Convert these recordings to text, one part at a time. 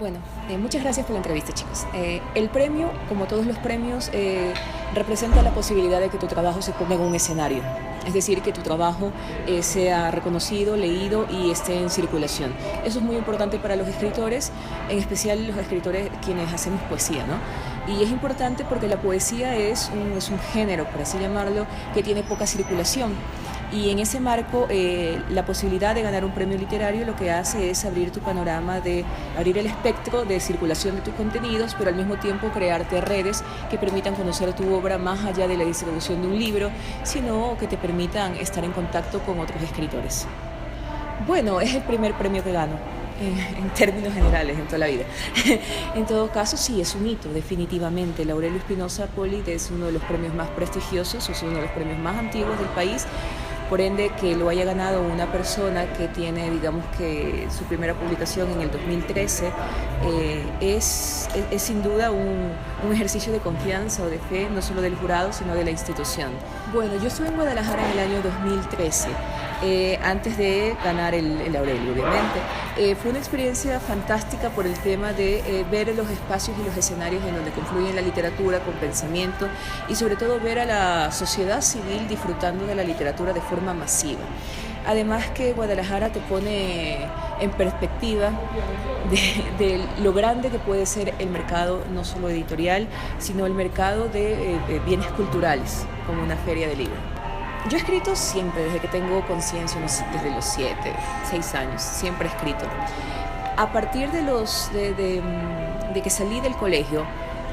Bueno, muchas gracias por la entrevista, chicos. El premio, como todos los premios, representa la posibilidad de que tu trabajo se ponga en un escenario. Es decir, que tu trabajo sea reconocido, leído y esté en circulación. Eso es muy importante para los escritores, en especial los escritores quienes hacemos poesía, ¿no? Y es importante porque la poesía es un género, por así llamarlo, que tiene poca circulación. Y en ese marco, la posibilidad de ganar un premio literario lo que hace es abrir tu panorama, abrir el espectro de circulación de tus contenidos, pero al mismo tiempo crearte redes que permitan conocer tu obra más allá de la distribución de un libro, sino que te permitan estar en contacto con otros escritores. Bueno, es el primer premio que gano. En términos generales, en toda la vida. En todo caso, sí, es un hito, definitivamente. El Aurelio Espinosa Polit es uno de los premios más prestigiosos, es uno de los premios más antiguos del país. Por ende, que lo haya ganado una persona que tiene, digamos que su primera publicación en el 2013, es sin duda un ejercicio de confianza o de fe, no solo del jurado, sino de la institución. Bueno, yo estuve en Guadalajara en el año 2013. Antes de ganar el Aurelio, obviamente. Fue una experiencia fantástica por el tema de ver los espacios y los escenarios en donde confluyen la literatura con pensamiento y sobre todo ver a la sociedad civil disfrutando de la literatura de forma masiva. Además que Guadalajara te pone en perspectiva de lo grande que puede ser el mercado, no solo editorial, sino el mercado de bienes culturales, como una feria de libros. Yo he escrito siempre, desde que tengo conciencia, desde los 7, 6 años, siempre he escrito. A partir de que salí del colegio,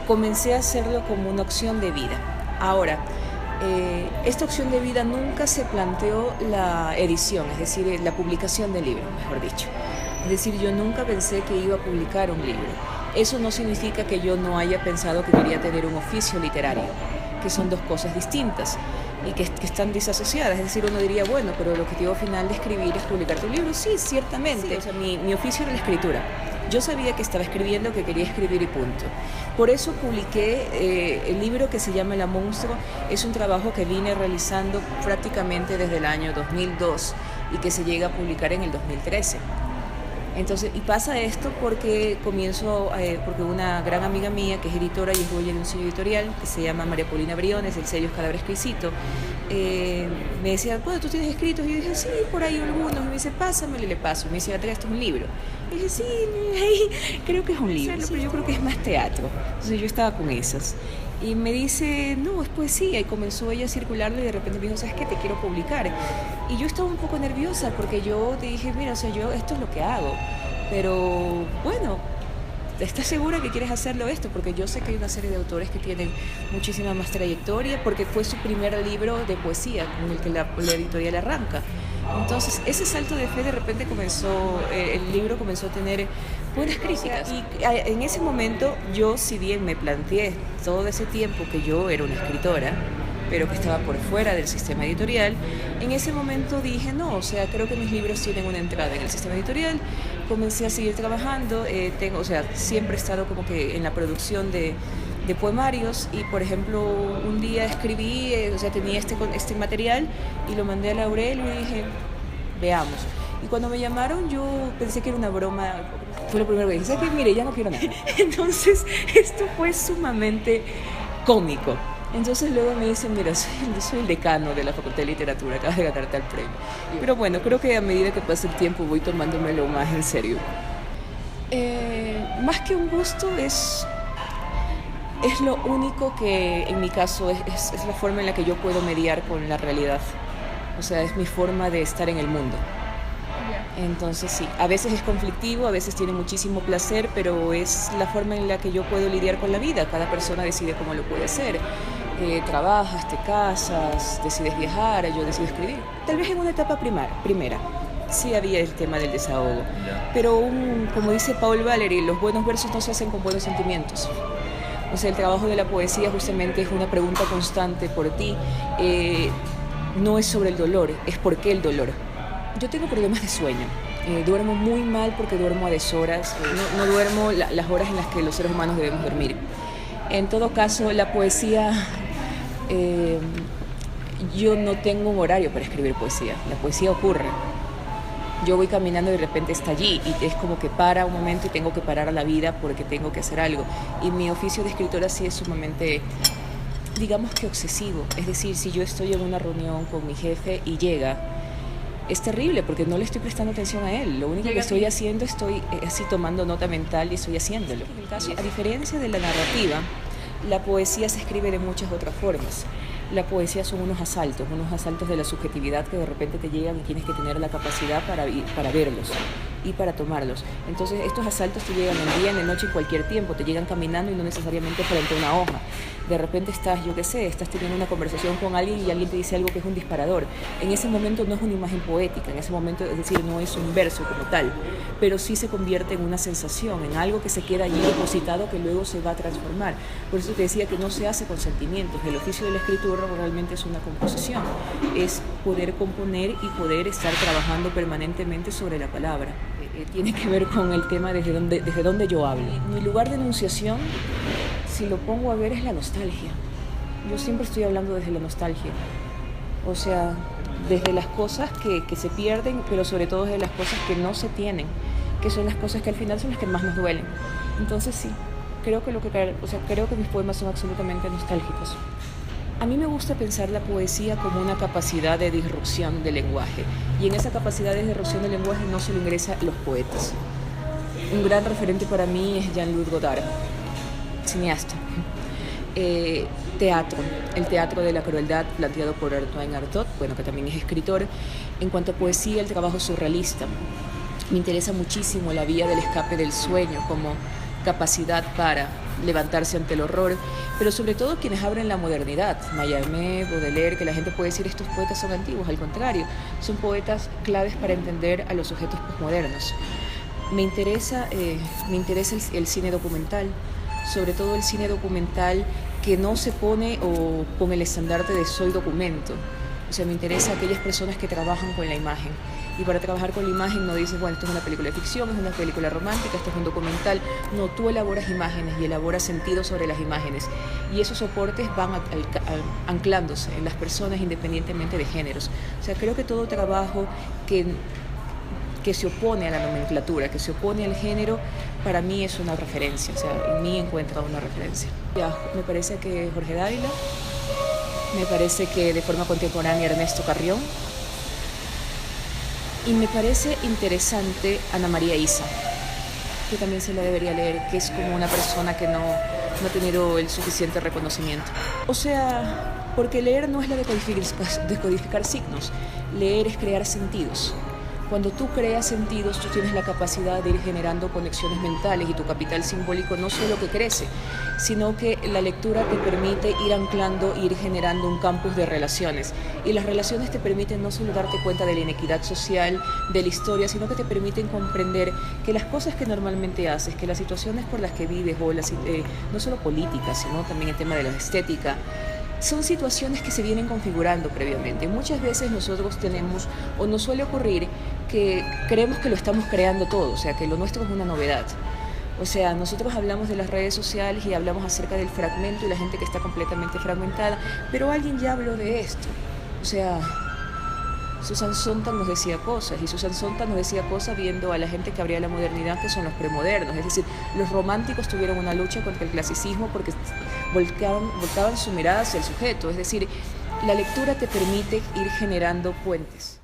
comencé a hacerlo como una opción de vida. Ahora, esta opción de vida nunca se planteó la edición, es decir, la publicación del libro, mejor dicho. Es decir, yo nunca pensé que iba a publicar un libro. Eso no significa que yo no haya pensado que quería tener un oficio literario, que son dos cosas distintas y que están disasociadas. Es decir, uno diría, bueno, pero el objetivo final de escribir es publicar tu libro. Sí, ciertamente. Sí, o sea, mi oficio era la escritura. Yo sabía que estaba escribiendo, que quería escribir y punto. Por eso publiqué el libro que se llama La Monstruo. Es un trabajo que vine realizando prácticamente desde el año 2002 y que se llega a publicar en el 2013. Entonces, y pasa esto porque porque una gran amiga mía que es editora y es dueña de un sello editorial que se llama María Paulina Briones, el sello es Cadáver Exquisito, me decía, bueno, ¿tú tienes escritos? Y yo dije, sí, por ahí algunos. Y me dice, pásamelo, y le paso. Y me dice, esto es un libro. Y dije, sí, creo que es un libro, pero yo creo que es más teatro. Entonces yo estaba con esas. Y me dice, no, es poesía. Y comenzó ella a circularlo y de repente me dijo, ¿sabes qué? Te quiero publicar. Y yo estaba un poco nerviosa porque yo dije, mira, o sea, yo esto es lo que hago. Pero bueno, ¿estás segura que quieres hacerlo esto? Porque yo sé que hay una serie de autores que tienen muchísima más trayectoria porque fue su primer libro de poesía con el que la editorial arranca. Entonces, ese salto de fe de repente el libro comenzó a tener buenas críticas. Y en ese momento yo, si bien me planteé todo ese tiempo que yo era una escritora, pero que estaba por fuera del sistema editorial, en ese momento dije, no, o sea, creo que mis libros tienen una entrada en el sistema editorial. Comencé a seguir trabajando, siempre he estado como que en la producción de poemarios y, por ejemplo, un día escribí, tenía este material y lo mandé a Laurel y dije, veamos. Y cuando me llamaron yo pensé que era una broma, fue lo primero que dije, ¿sabes qué? Mire, ya no quiero nada. Entonces, esto fue sumamente cómico. Entonces luego me dicen, mira, soy el decano de la Facultad de Literatura, acabas de ganar tal premio. Pero bueno, creo que a medida que pasa el tiempo voy tomándomelo más en serio. Más que un gusto es lo único que en mi caso es la forma en la que yo puedo mediar con la realidad. O sea, es mi forma de estar en el mundo. Entonces sí, a veces es conflictivo, a veces tiene muchísimo placer, pero es la forma en la que yo puedo lidiar con la vida. Cada persona decide cómo lo puede hacer. Trabajas, te casas, decides viajar, yo decido escribir. Tal vez en una etapa primera, sí había el tema del desahogo. Pero como dice Paul Valéry, los buenos versos no se hacen con buenos sentimientos. O sea, el trabajo de la poesía justamente es una pregunta constante por ti. No es sobre el dolor, es por qué el dolor. Yo tengo problemas de sueño. Duermo muy mal porque duermo a deshoras. No duermo las horas en las que los seres humanos debemos dormir. En todo caso, la poesía... yo no tengo un horario para escribir poesía. La poesía ocurre. Yo voy caminando y de repente está allí y es como que para un momento y tengo que parar a la vida porque tengo que hacer algo. Y mi oficio de escritora sí es sumamente, digamos que obsesivo. Es decir, si yo estoy en una reunión con mi jefe y llega, es terrible porque no le estoy prestando atención a él. Lo único que estoy haciendo, estoy así tomando nota mental y estoy haciéndolo. En el caso, a diferencia de la narrativa, la poesía se escribe de muchas otras formas. La poesía son unos asaltos de la subjetividad que de repente te llegan y tienes que tener la capacidad para verlos y para tomarlos. Entonces estos asaltos te llegan en día, en noche, en cualquier tiempo, te llegan caminando y no necesariamente frente a una hoja. De repente estás, yo qué sé, estás teniendo una conversación con alguien y alguien te dice algo que es un disparador. En ese momento no es una imagen poética, en ese momento, es decir, no es un verso como tal, pero sí se convierte en una sensación, en algo que se queda allí depositado que luego se va a transformar. Por eso te decía que no se hace con sentimientos. El oficio de la escritura realmente es una composición, es poder componer y poder estar trabajando permanentemente sobre la palabra. Tiene que ver con el tema desde dónde yo hablo. Mi lugar de enunciación, si lo pongo a ver, es la nostalgia. Yo siempre estoy hablando desde la nostalgia. O sea, desde las cosas que se pierden, pero sobre todo desde las cosas que no se tienen, que son las cosas que al final son las que más nos duelen. Entonces sí, creo que mis poemas son absolutamente nostálgicos. A mí me gusta pensar la poesía como una capacidad de disrupción del lenguaje, y en esa capacidad de disrupción del lenguaje no se lo ingresa los poetas. Un gran referente para mí es Jean-Luc Godard, cineasta. Teatro, el teatro de la crueldad planteado por Antoine Artaud, bueno, que también es escritor. En cuanto a poesía, el trabajo surrealista. Me interesa muchísimo la vía del escape del sueño como capacidad para levantarse ante el horror, pero sobre todo quienes abren la modernidad, Mallarmé, Baudelaire, que la gente puede decir estos poetas son antiguos, al contrario, son poetas claves para entender a los sujetos posmodernos. Me interesa el cine documental, sobre todo el cine documental que no se pone o con el estandarte de soy documento. O sea, me interesa aquellas personas que trabajan con la imagen. Y para trabajar con la imagen no dices, bueno, esto es una película de ficción, es una película romántica, esto es un documental. No, tú elaboras imágenes y elaboras sentido sobre las imágenes. Y esos soportes van anclándose en las personas independientemente de géneros. O sea, creo que todo trabajo que se opone a la nomenclatura, que se opone al género, para mí es una referencia. O sea, en mí encuentro una referencia. Ya, me parece que Jorge Dávila, me parece que de forma contemporánea Ernesto Carrión, y me parece interesante Ana María Issa, que también se la debería leer, que es como una persona que no ha tenido el suficiente reconocimiento. O sea, porque leer no es la de decodificar signos, leer es crear sentidos. Cuando tú creas sentidos, tú tienes la capacidad de ir generando conexiones mentales y tu capital simbólico no solo que crece, sino que la lectura te permite ir anclando, ir generando un campus de relaciones. Y las relaciones te permiten no solo darte cuenta de la inequidad social, de la historia, sino que te permiten comprender que las cosas que normalmente haces, que las situaciones por las que vives, o no solo políticas, sino también el tema de la estética, son situaciones que se vienen configurando previamente. Muchas veces nosotros tenemos, o nos suele ocurrir, que creemos que lo estamos creando todo, o sea, que lo nuestro es una novedad. O sea, nosotros hablamos de las redes sociales y hablamos acerca del fragmento y la gente que está completamente fragmentada, pero alguien ya habló de esto. O sea, Susan Sontag nos decía cosas, y Susan Sontag nos decía cosas viendo a la gente que abría la modernidad, que son los premodernos. Es decir, los románticos tuvieron una lucha contra el clasicismo porque volcaban su mirada hacia el sujeto. Es decir, la lectura te permite ir generando puentes.